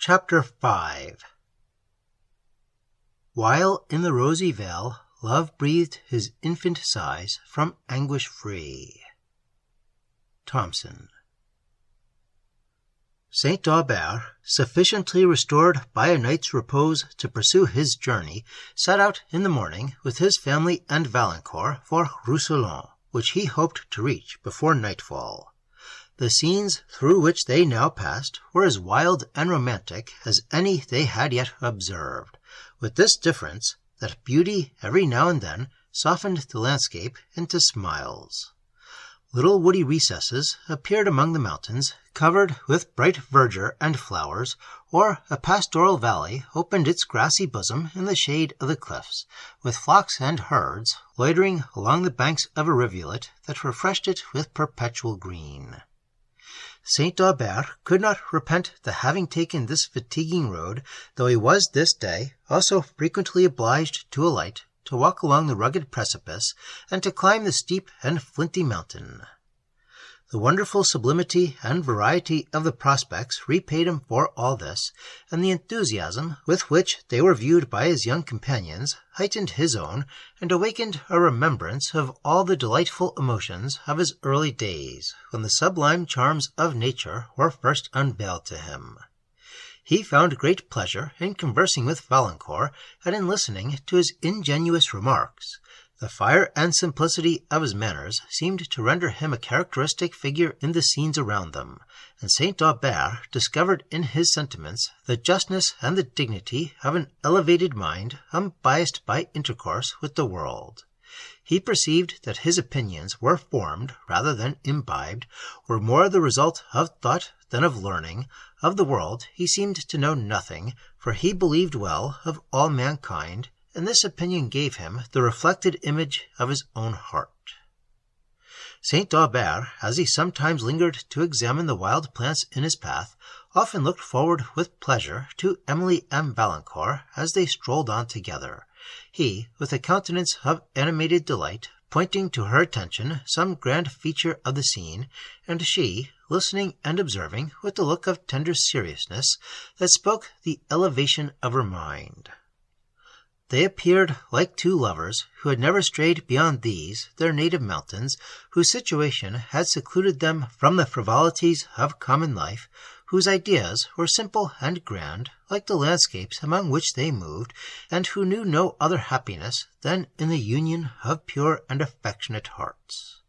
Chapter 5. While in the rosy vale, love breathed his infant sighs, from anguish free. THOMSON. St. Aubert, sufficiently restored by a night's repose to pursue his journey, set out in the morning with his family and Valancourt for Rousillon, which he hoped to reach before nightfall. The scenes through which they now passed were as wild and romantic as any they had yet observed, with this difference, that beauty every now and then softened the landscape into smiles. Little woody recesses appeared among the mountains, covered with bright verdure and flowers, or a pastoral valley opened its grassy bosom in the shade of the cliffs, with flocks and herds loitering along the banks of a rivulet that refreshed it with perpetual green. St. Aubert could not repent the having taken this fatiguing road, though he was this day also frequently obliged to alight, to walk along the rugged precipice, and to climb the steep and flinty mountain. The wonderful sublimity and variety of the prospects repaid him for all this, and the enthusiasm with which they were viewed by his young companions heightened his own, and awakened a remembrance of all the delightful emotions of his early days, when the sublime charms of nature were first unveiled to him. He found great pleasure in conversing with Valancourt, and in listening to his ingenuous remarks. The fire and simplicity of his manners seemed to render him a characteristic figure in the scenes around them, and St. Aubert discovered in his sentiments the justness and the dignity of an elevated mind unbiassed by intercourse with the world. He perceived that his opinions were formed rather than imbibed, were more the result of thought than of learning. Of the world he seemed to know nothing, for he believed well of all mankind, and this opinion gave him the reflected image of his own heart. St. Aubert, as he sometimes lingered to examine the wild plants in his path, often looked forward with pleasure to Emily and Valancourt as they strolled on together, he, with a countenance of animated delight, pointing to her attention some grand feature of the scene, and she, listening and observing with a look of tender seriousness that spoke the elevation of her mind. They appeared like two lovers who had never strayed beyond these, their native mountains, whose situation had secluded them from the frivolities of common life, whose ideas were simple and grand, like the landscapes among which they moved, and who knew no other happiness than in the union of pure and affectionate hearts.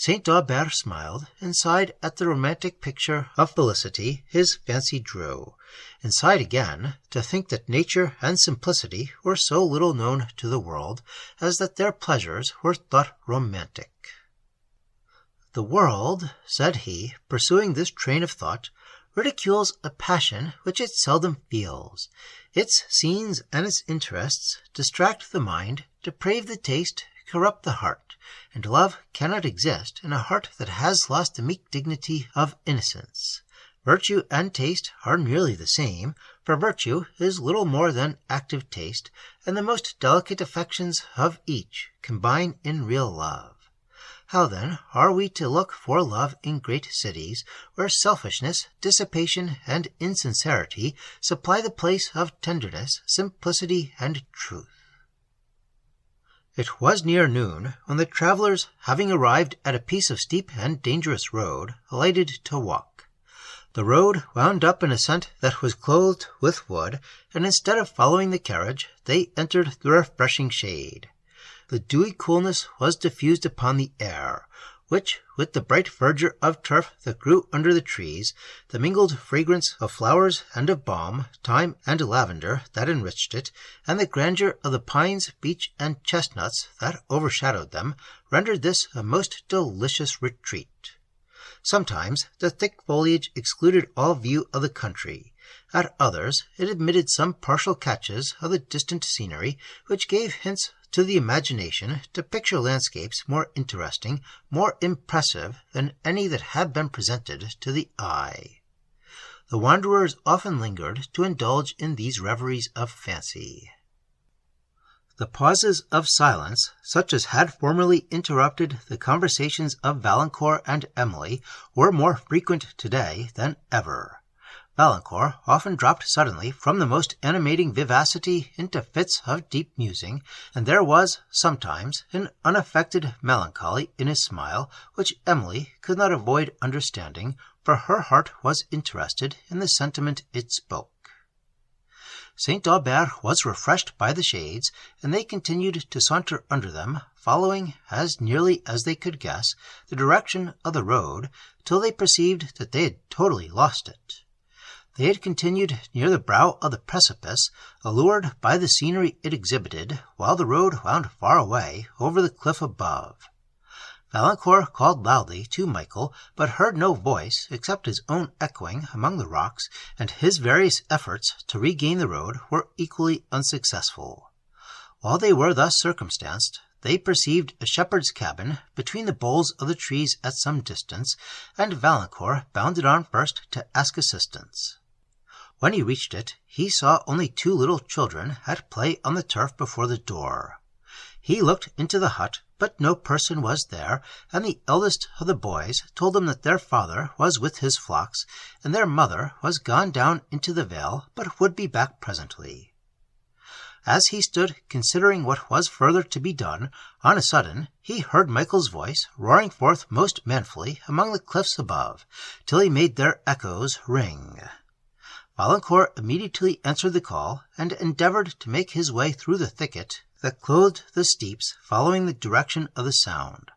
St. Aubert smiled, and sighed at the romantic picture of felicity his fancy drew, and sighed again to think that nature and simplicity were so little known to the world, as that their pleasures were thought romantic. The world, said he, pursuing this train of thought, ridicules a passion which it seldom feels. Its scenes and its interests distract the mind, deprave the taste, corrupt the heart, and love cannot exist in a heart that has lost the meek dignity of innocence. Virtue and taste are nearly the same, for virtue is little more than active taste, and the most delicate affections of each combine in real love. How then are we to look for love in great cities, where selfishness, dissipation, and insincerity supply the place of tenderness, simplicity, and truth? It was near noon, when the travellers, having arrived at a piece of steep and dangerous road, alighted to walk. The road wound up an ascent that was clothed with wood, and instead of following the carriage, they entered the refreshing shade. The dewy coolness was diffused upon the air, which, with the bright verdure of turf that grew under the trees, the mingled fragrance of flowers and of balm, thyme, and lavender that enriched it, and the grandeur of the pines, beech, and chestnuts that overshadowed them, rendered this a most delicious retreat. Sometimes the thick foliage excluded all view of the country. At others it admitted some partial catches of the distant scenery, which gave hints to the imagination to picture landscapes more interesting, more impressive than any that had been presented to the eye. The wanderers often lingered to indulge in these reveries of fancy. The pauses of silence, such as had formerly interrupted the conversations of Valancourt and Emily, were more frequent today than ever. Valancourt often dropped suddenly from the most animating vivacity into fits of deep musing, and there was, sometimes, an unaffected melancholy in his smile, which Emily could not avoid understanding, for her heart was interested in the sentiment it spoke. St. Aubert was refreshed by the shades, and they continued to saunter under them, following, as nearly as they could guess, the direction of the road, till they perceived that they had totally lost it. They had continued near the brow of the precipice, allured by the scenery it exhibited, while the road wound far away over the cliff above. Valancourt called loudly to Michael, but heard no voice except his own echoing among the rocks, and his various efforts to regain the road were equally unsuccessful. While they were thus circumstanced, they perceived a shepherd's cabin between the boles of the trees at some distance, and Valancourt bounded on first to ask assistance. When he reached it, he saw only 2 little children at play on the turf before the door. He looked into the hut, but no person was there, and the eldest of the boys told him that their father was with his flocks, and their mother was gone down into the vale, but would be back presently. As he stood considering what was further to be done, on a sudden he heard Michael's voice roaring forth most manfully among the cliffs above, till he made their echoes ring. Valancourt immediately answered the call, and endeavoured to make his way through the thicket that clothed the steeps, following the direction of the sound.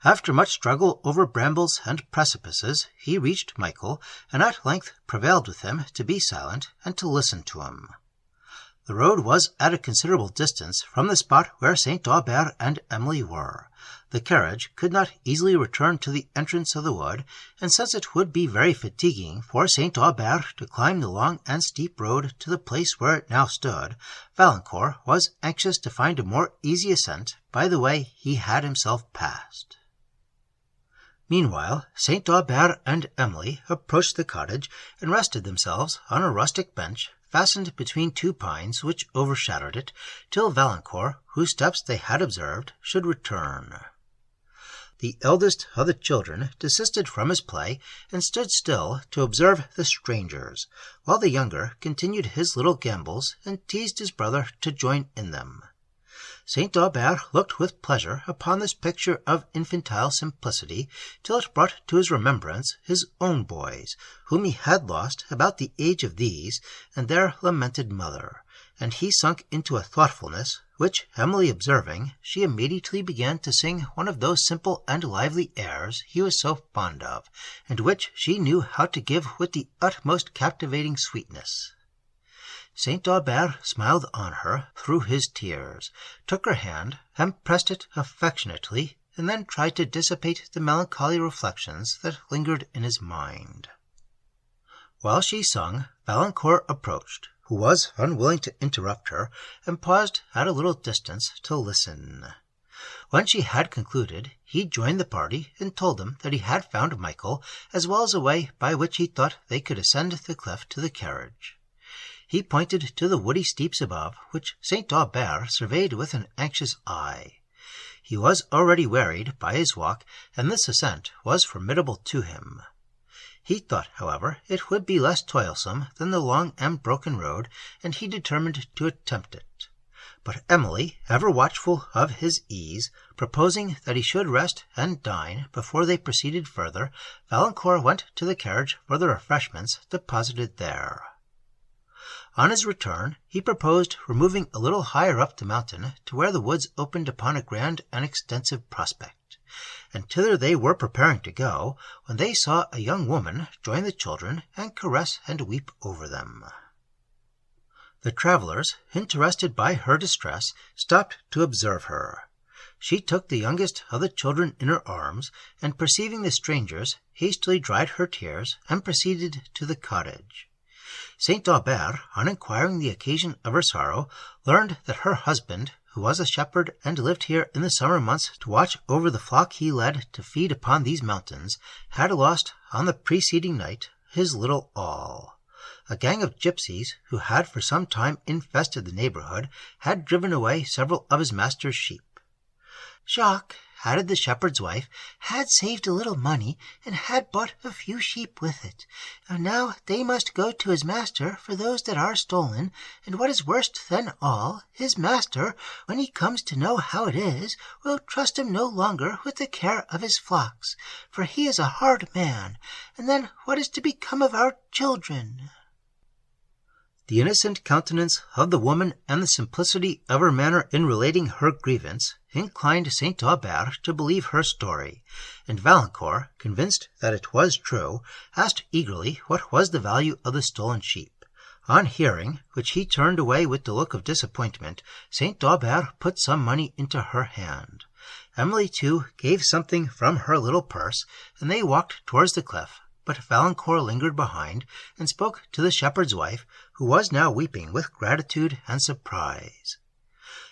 After much struggle over brambles and precipices, he reached Michael, and at length prevailed with him to be silent and to listen to him. The road was at a considerable distance from the spot where St. Aubert and Emily were. The carriage could not easily return to the entrance of the wood, and since it would be very fatiguing for St. Aubert to climb the long and steep road to the place where it now stood, Valancourt was anxious to find a more easy ascent by the way he had himself passed. Meanwhile, St. Aubert and Emily approached the cottage, and rested themselves on a rustic bench, fastened between 2 pines which overshadowed it, till Valancourt, whose steps they had observed, should return. The eldest of the children desisted from his play, and stood still to observe the strangers, while the younger continued his little gambols, and teased his brother to join in them. St. Aubert looked with pleasure upon this picture of infantile simplicity, till it brought to his remembrance his own boys, whom he had lost about the age of these, and their lamented mother, and he sunk into a thoughtfulness, which, Emily observing, she immediately began to sing one of those simple and lively airs he was so fond of, and which she knew how to give with the utmost captivating sweetness. St. Aubert smiled on her through his tears, took her hand, and pressed it affectionately, and then tried to dissipate the melancholy reflections that lingered in his mind. While she sung, Valancourt approached, who was unwilling to interrupt her, and paused at a little distance to listen. When she had concluded, he joined the party, and told them that he had found Michael, as well as a way by which he thought they could ascend the cliff to the carriage. He pointed to the woody steeps above, which St. Aubert surveyed with an anxious eye. He was already wearied by his walk, and this ascent was formidable to him. He thought, however, it would be less toilsome than the long and broken road, and he determined to attempt it. But Emily, ever watchful of his ease, proposing that he should rest and dine before they proceeded further, Valancourt went to the carriage for the refreshments deposited there. On his return, he proposed removing a little higher up the mountain to where the woods opened upon a grand and extensive prospect, and thither they were preparing to go, when they saw a young woman join the children and caress and weep over them. The travellers, interested by her distress, stopped to observe her. She took the youngest of the children in her arms, and perceiving the strangers, hastily dried her tears, and proceeded to the cottage. St. Aubert, on inquiring the occasion of her sorrow, learned that her husband, who was a shepherd and lived here in the summer months to watch over the flock he led to feed upon these mountains, had lost on the preceding night his little all. A gang of gypsies, who had for some time infested the neighbourhood, had driven away several of his master's sheep. "Jacques, added the shepherd's wife, had saved a little money, and had bought a few sheep with it. And now they must go to his master for those that are stolen, and what is worst than all, his master, when he comes to know how it is, will trust him no longer with the care of his flocks, for he is a hard man. And then what is to become of our children?" The innocent countenance of the woman and the simplicity of her manner in relating her grievance inclined St. Aubert to believe her story, and Valancourt, convinced that it was true, asked eagerly what was the value of the stolen sheep. On hearing which he turned away with the look of disappointment, St. Aubert put some money into her hand. Emily, too, gave something from her little purse, and they walked towards the cliff. But Valancourt lingered behind, and spoke to the shepherd's wife, who was now weeping with gratitude and surprise.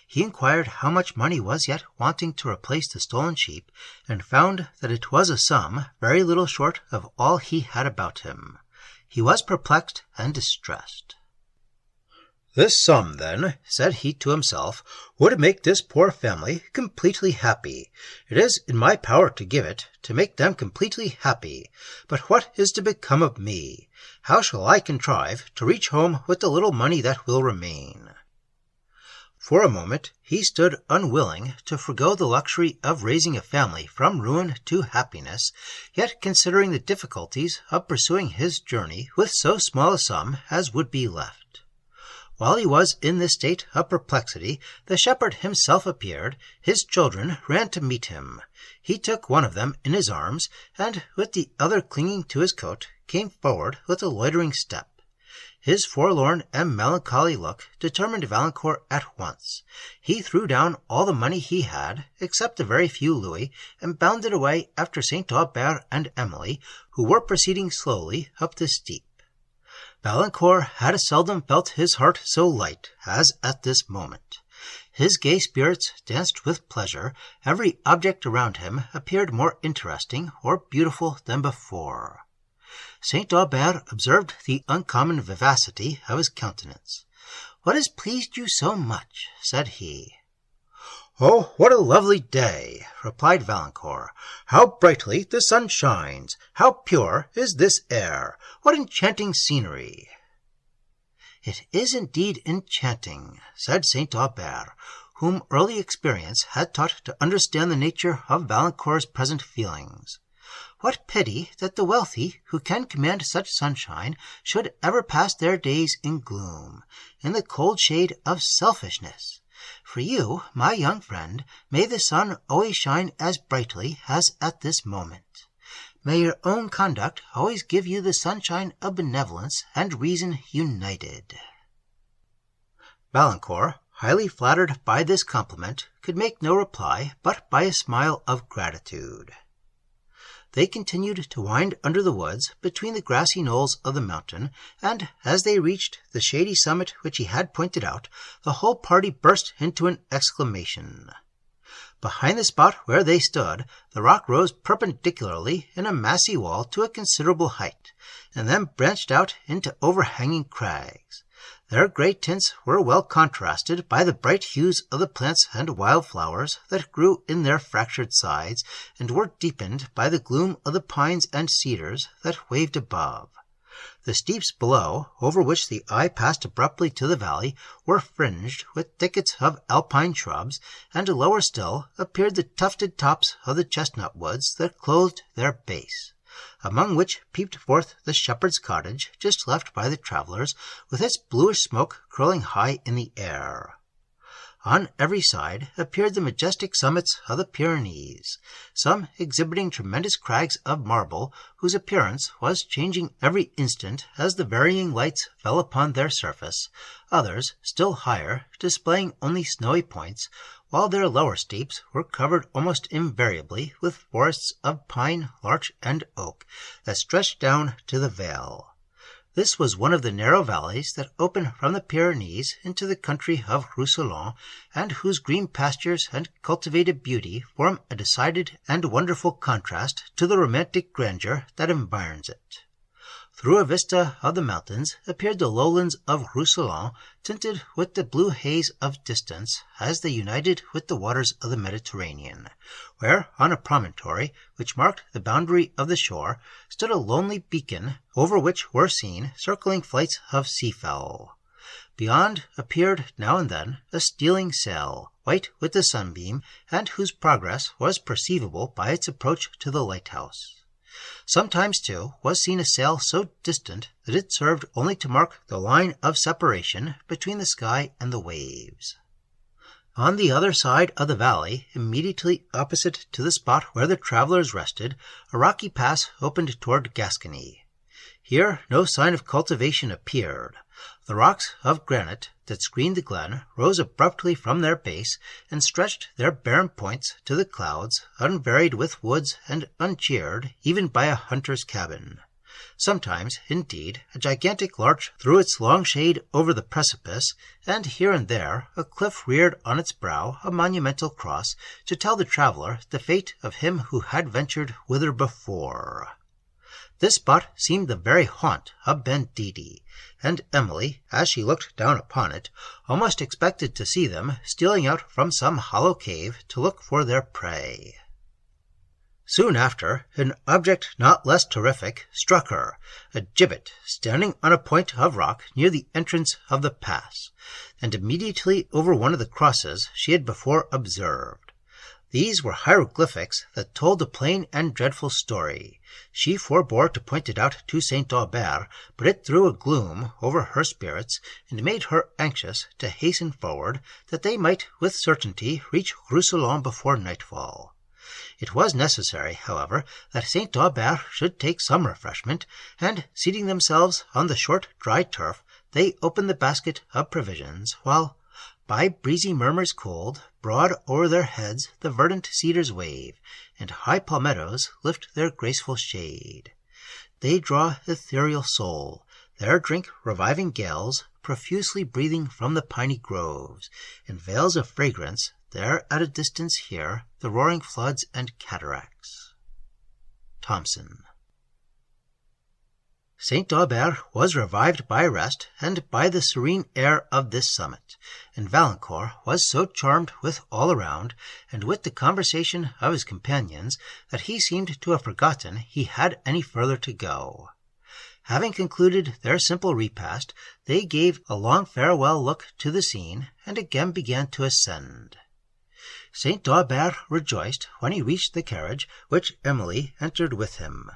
He inquired how much money was yet wanting to replace the stolen sheep, and found that it was a sum very little short of all he had about him. He was perplexed and distressed. "This sum, then," said he to himself, "would make this poor family completely happy. It is in my power to give it, to make them completely happy. But what is to become of me? How shall I contrive to reach home with the little money that will remain?" For a moment he stood unwilling to forego the luxury of raising a family from ruin to happiness, yet considering the difficulties of pursuing his journey with so small a sum as would be left. While he was in this state of perplexity, the shepherd himself appeared. His children ran to meet him. He took one of them in his arms, and, with the other clinging to his coat, came forward with a loitering step. His forlorn and melancholy look determined Valancourt at once. He threw down all the money he had, except a very few louis, and bounded away after St. Aubert and Emily, who were proceeding slowly up the steep. Valancourt had seldom felt his heart so light as at this moment. His gay spirits danced with pleasure. Every object around him appeared more interesting or beautiful than before. St. Aubert observed the uncommon vivacity of his countenance. "What has pleased you so much?" said he. "Oh, what a lovely day!" replied Valancourt. "How brightly the sun shines! How pure is this air! What enchanting scenery!" "It is indeed enchanting," said St. Aubert, whom early experience had taught to understand the nature of Valancourt's present feelings. "What pity that the wealthy, who can command such sunshine, should ever pass their days in gloom, in the cold shade of selfishness! For you, my young friend, may the sun always shine as brightly as at this moment. May your own conduct always give you the sunshine of benevolence and reason united." Valancourt, highly flattered by this compliment, could make no reply but by a smile of gratitude. They continued to wind under the woods between the grassy knolls of the mountain, and as they reached the shady summit which he had pointed out, the whole party burst into an exclamation. Behind the spot where they stood, the rock rose perpendicularly in a massy wall to a considerable height, and then branched out into overhanging crags. Their grey tints were well contrasted by the bright hues of the plants and wild flowers that grew in their fractured sides, and were deepened by the gloom of the pines and cedars that waved above. The steeps below, over which the eye passed abruptly to the valley, were fringed with thickets of alpine shrubs, and lower still appeared the tufted tops of the chestnut woods that clothed their base, among which peeped forth the shepherd's cottage just left by the travellers, with its bluish smoke curling high in the air. On every side appeared the majestic summits of the Pyrenees, some exhibiting tremendous crags of marble, whose appearance was changing every instant as the varying lights fell upon their surface, others, still higher, displaying only snowy points, while their lower steeps were covered almost invariably with forests of pine, larch, and oak that stretched down to the vale. This was one of the narrow valleys that open from the Pyrenees into the country of Rousillon, and whose green pastures and cultivated beauty form a decided and wonderful contrast to the romantic grandeur that environs it. Through a vista of the mountains appeared the lowlands of Rousillon, tinted with the blue haze of distance as they united with the waters of the Mediterranean, where, on a promontory which marked the boundary of the shore, stood a lonely beacon over which were seen circling flights of seafowl. Beyond appeared now and then a stealing sail, white with the sunbeam, and whose progress was perceivable by its approach to the lighthouse. Sometimes, too, was seen a sail so distant that it served only to mark the line of separation between the sky and the waves. On the other side of the valley, immediately opposite to the spot where the travellers rested, a rocky pass opened toward Gascony. Here no sign of cultivation appeared. The rocks of granite that screened the glen rose abruptly from their base and stretched their barren points to the clouds, unvaried with woods and uncheered even by a hunter's cabin. Sometimes, indeed, a gigantic larch threw its long shade over the precipice, and here and there a cliff reared on its brow a monumental cross to tell the traveller the fate of him who had ventured whither before. This spot seemed the very haunt of banditti, and Emily, as she looked down upon it, almost expected to see them stealing out from some hollow cave to look for their prey. Soon after, an object not less terrific struck her, a gibbet standing on a point of rock near the entrance of the pass, and immediately over one of the crosses she had before observed. These were hieroglyphics that told a plain and dreadful story. She forbore to point it out to St. Aubert, but it threw a gloom over her spirits, and made her anxious to hasten forward, that they might with certainty reach Rousillon before nightfall. It was necessary, however, that St. Aubert should take some refreshment, and, seating themselves on the short dry turf, they opened the basket of provisions, while, by breezy murmurs cold, broad o'er their heads the verdant cedars wave, and high palmettos lift their graceful shade. They draw ethereal soul, their drink reviving gales, profusely breathing from the piny groves, and veils of fragrance, there at a distance hear the roaring floods and cataracts. THOMSON. St. Aubert was revived by rest and by the serene air of this summit, and Valancourt was so charmed with all around, and with the conversation of his companions, that he seemed to have forgotten he had any further to go. Having concluded their simple repast, they gave a long farewell look to the scene, and again began to ascend. St. Aubert rejoiced when he reached the carriage, which Emily entered with him.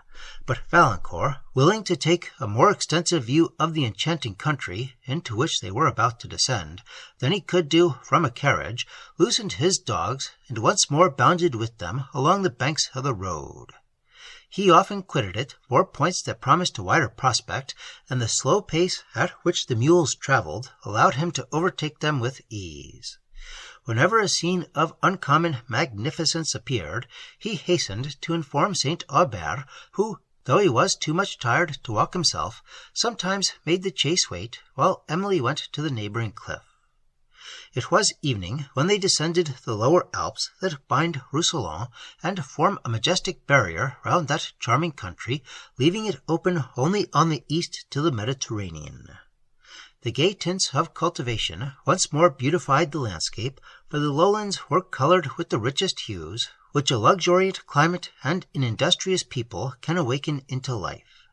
But Valancourt, willing to take a more extensive view of the enchanting country into which they were about to descend than he could do from a carriage, loosened his dogs, and once more bounded with them along the banks of the road. He often quitted it for points that promised a wider prospect, and the slow pace at which the mules travelled allowed him to overtake them with ease. Whenever a scene of uncommon magnificence appeared, he hastened to inform St. Aubert, who, though he was too much tired to walk himself, sometimes made the chase wait while Emily went to the neighbouring cliff. It was evening when they descended the lower Alps that bind Rousillon and form a majestic barrier round that charming country, leaving it open only on the east to the Mediterranean. The gay tints of cultivation once more beautified the landscape, for the lowlands were coloured with the richest hues, which a luxuriant climate and an industrious people can awaken into life.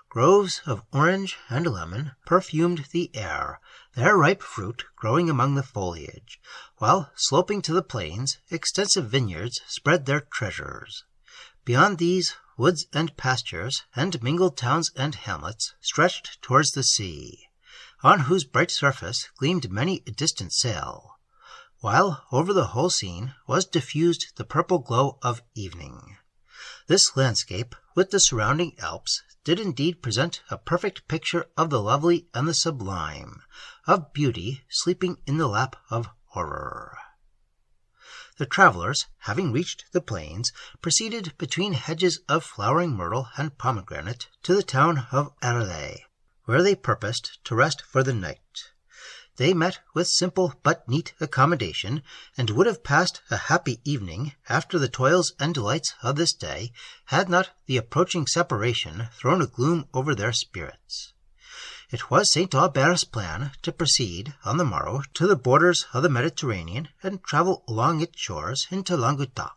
Groves of orange and lemon perfumed the air, their ripe fruit growing among the foliage, while, sloping to the plains, extensive vineyards spread their treasures. Beyond these, woods and pastures, and mingled towns and hamlets, stretched towards the sea, on whose bright surface gleamed many a distant sail, while over the whole scene was diffused the purple glow of evening. This landscape, with the surrounding Alps, did indeed present a perfect picture of the lovely and the sublime, of beauty sleeping in the lap of horror. The travellers, having reached the plains, proceeded between hedges of flowering myrtle and pomegranate to the town of Arles, where they purposed to rest for the night. They met with simple but neat accommodation, and would have passed a happy evening after the toils and delights of this day, had not the approaching separation thrown a gloom over their spirits. It was St. Aubert's plan to proceed on the morrow to the borders of the Mediterranean and travel along its shores into Languedoc,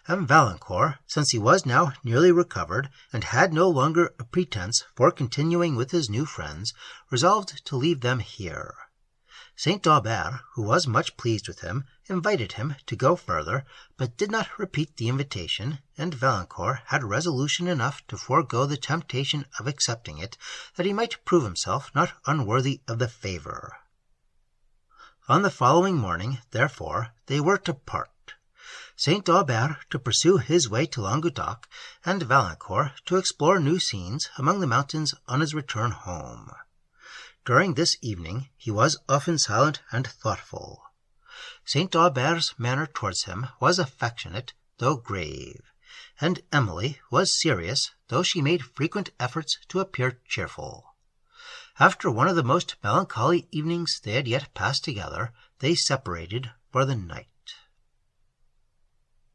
and Valancourt, since he was now nearly recovered, and had no longer a pretence for continuing with his new friends, resolved to leave them here. St. Aubert, who was much pleased with him, invited him to go further, but did not repeat the invitation, and Valancourt had resolution enough to forego the temptation of accepting it, that he might prove himself not unworthy of the favour. On the following morning, therefore, they were to part. St. Aubert to pursue his way to Languedoc, and Valancourt to explore new scenes among the mountains on his return home. During this evening he was often silent and thoughtful. St. Aubert's manner towards him was affectionate, though grave, and Emily was serious, though she made frequent efforts to appear cheerful. After one of the most melancholy evenings they had yet passed together, they separated for the night.